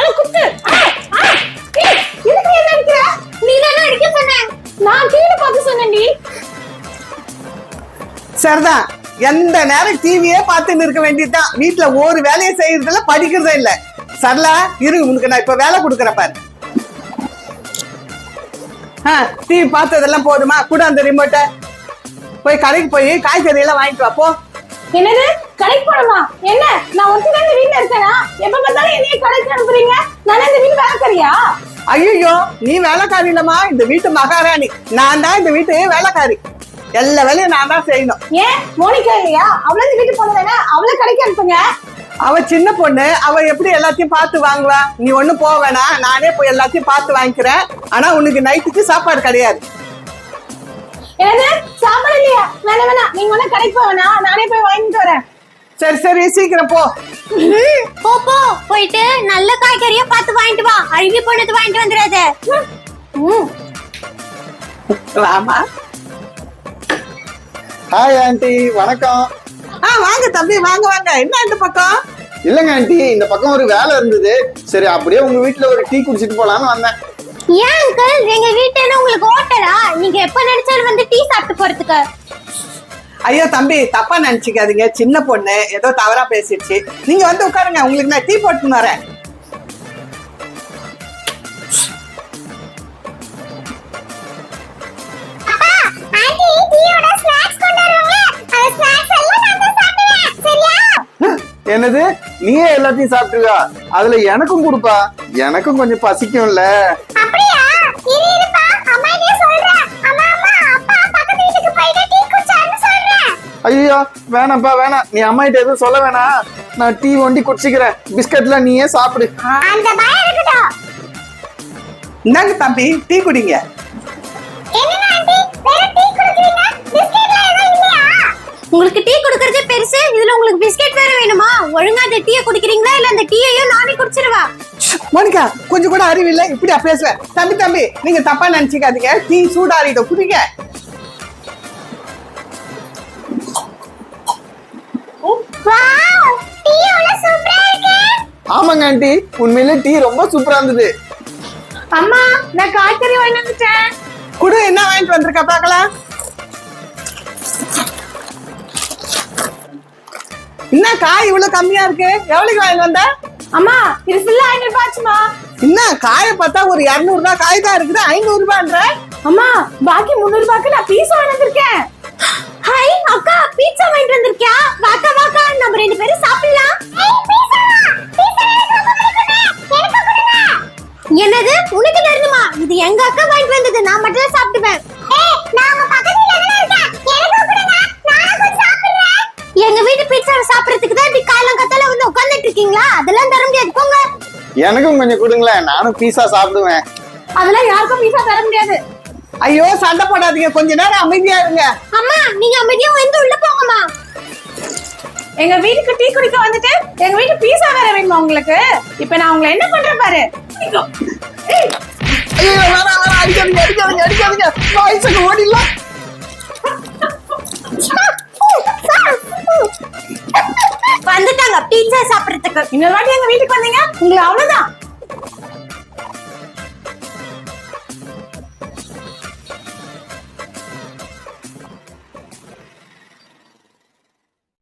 நல்லா குத்து. இதுக்கு என்ன அடிக்கிற? நீ தானே அடிக்க சொன்ன. நான் கீழே பார்த்து சொன்னேன்டி. சரிதான், எந்த நேரம் டிவியே பார்த்துன்னு இருக்க வேண்டியதுதான். வீட்டுல ஒரு வேலையை செய்யறதுல படிக்கிறதே இல்ல. சரலா இரு, உனக்கு நான் இப்ப வேலை கொடுக்குறேன் பாரு. டிவி பார்த்ததெல்லாம் போதுமா? கூட அந்த ரிமோட்டை போய் கடைக்கு போய் காய்கறி எல்லாம் வாங்கிட்டு வா போ. என்னது கடைக்கு போணுமா? என்ன நான் ஒருத்தி தான் வீட்டுல இருக்கேனா? எப்ப பார்த்தாலும் என்னைய கடைக்கு அனுப்புறீங்க. நான் இந்த வீட்டு வேலைக்காரியா? ஐயோ, நீ வேலைக்காரி இல்லம்மா, இந்த வீட்டு மகாராணி. நான் தான் இந்த வீட்டு வேலைக்காரி. எல்லா வேலையும் நான் தான் செய்யணும். ஏன் மோனிகா இல்லையா? அவள இந்த வீட்டு பொண்ணு தானே, அவளை கடைக்கு அனுப்புங்க. அவ சின்ன பொண்ணு, அவ எப்படி எல்லாத்தையும் பார்த்து வாங்குவா? நீ ஒண்ணு போக வேணாம், நானே போய் எல்லாத்தையும் பார்த்து வாங்கிக்கிறேன். ஆனா உனக்கு நைட்டுக்கு சாப்பாடு கிடையாது. என்னது சாப்பாடு இல்லையா? வேணாம் வேணாம், நீங்க ஒண்ணு கடைக்கு போக வேணாம், நானே போய் வாங்கிட்டு வரேன். சரி சரி, சீக்கிரம் போ. போ போ, போயிட்டு நல்ல காய்கறியா பார்த்து வாங்கிட்டு வா. அழுகி போனது வாங்கிட்டு வந்துடாத. ராமா. ஹாய் ஆண்டி, வணக்கம். வாங்க தம்பி, வாங்க வாங்க. என்ன இந்த பக்கம்? இல்லங்க ஆண்டி, இந்த பக்கம் ஒரு வேலை இருந்தது. சரி, அப்படியே உங்க வீட்டுல ஒரு டீ குடிச்சிட்டு போலான்னு வந்தேன். ஏன் அங்கிள், எங்க வீட்டுல உங்களுக்கு ஹோட்டலா? நீங்க எப்ப நினைச்சாலும் வந்து டீ சாப்பிட்டு போறதுக்கு. ஐயோ தம்பி, தப்பா நினைச்சுக்காதீங்க. சின்ன பொண்ணு ஏதோ தவறா பேசிடுச்சு. நீங்க வந்து உட்காருங்க, உங்களுக்கு நான் டீ போட்டு வரேன். என்னது, நீயே எல்லாத்தையும் சாப்பிட்டுருவா? அதுல எனக்கும் கொடுப்பா, எனக்கும் கொஞ்சம் பசிக்கும்ல. ஐயோ வேணாம்ப்பா, வேணாம். நீ அம்மா கிட்ட எதுவும் சொல்ல வேணாம். நான் டீ ஒண்டி குடிச்சுக்கிறேன். பிஸ்கட்லாம் நீயே சாப்பிடு. இந்தாங்க தம்பி, டீ குடிங்க. உங்களுக்கு டீ குடுக்கறதே பெருசு, இதுல உங்களுக்கு பிஸ்கெட் வேற வேணுமா? ஒழுங்கா அந்த டீயை குடிக்கிறீங்களா, இல்ல அந்த டீயையும் நானே குடிச்சிருவா? மோனிகா, கொஞ்சம் கூட அறிவில்லை, இப்படியா பேசுவேன்? தம்பி தம்பி, நீங்க தப்பா நினைச்சுக்காதீங்க. டீ சூடாறிடும், குடிங்க. ஆமாங்க ஆண்டி, உண்மையிலே டீ ரொம்ப சூப்பரா இருந்தது. அம்மா, நான் காய்கறி வாங்கிட்டு வந்துட்டேன். குடு, என்ன வாங்கிட்டு வந்திருக்க பாக்கலாம். என்ன காய் இவ்வளவு கம்மியா இருக்கு? எவ்வளவுக்கு வாங்கிட்டு வந்த? அம்மா, இது ஃபுல்லா 500 ரூபாய் ஆச்சுமா. என்ன காயை பார்த்தா ஒரு 200 ரூபாய் காய் தான் இருக்குது, 500 ரூபாய்ன்ற? அம்மா, பாக்கி 300 ரூபாய்க்கு நான் பீஸா வாங்கிட்டு வந்திருக்கேன். ஹாய் அக்கா, பீட்சா வாங்கிட்டு வந்திருக்கியா? வாக்கா வாக்கா, நம்ம ரெண்டு பேரும் சாப்பிடலாம். என்னது, உனக்கு தரணுமா? இது எங்க அக்கா வாங்கிட்டு வந்தது, நான் மட்டும் தான் சாப்பிடுவேன். எங்க வீட்டு பீட்சா சாப்பிடுறதுக்கு தான் இப்படி காலம் கத்தால வந்து உட்கார்ந்துட்டு இருக்கீங்களா? அதெல்லாம் தர முடியாது, போங்க. எனக்கும் கொஞ்சம் கொடுங்களேன், நானும் பீஸா சாப்பிடுவேன். அதெல்லாம் யாருக்கும் பீஸா தர முடியாது. ஐயோ, சண்டை போடாதீங்க, கொஞ்ச நேரம் அமைதியா இருங்க. அம்மா, நீங்க அமைதியா வந்து உள்ள போங்கம்மா. எங்க வீட்டுக்கு டீ குடிக்க வந்துட்டு எங்க வீட்டு பீஸா வேற வேணுமா உங்களுக்கு? இப்ப நான் உங்களை என்ன பண்றேன் பாரு. ஐயோ, வேணாம் வேணாம், அடிக்காதீங்க அடிக்காதீங்க அடிக்காதீங்க, வாய்ஸுக்கு ஓடிடலாம். வந்துட்டாங்க பீட்சா சாப்பிடுறதுக்கு. இன்னொரு வாட்டி எங்க வீட்டுக்கு வந்தீங்க, உங்களுக்கு அவ்வளவுதான்.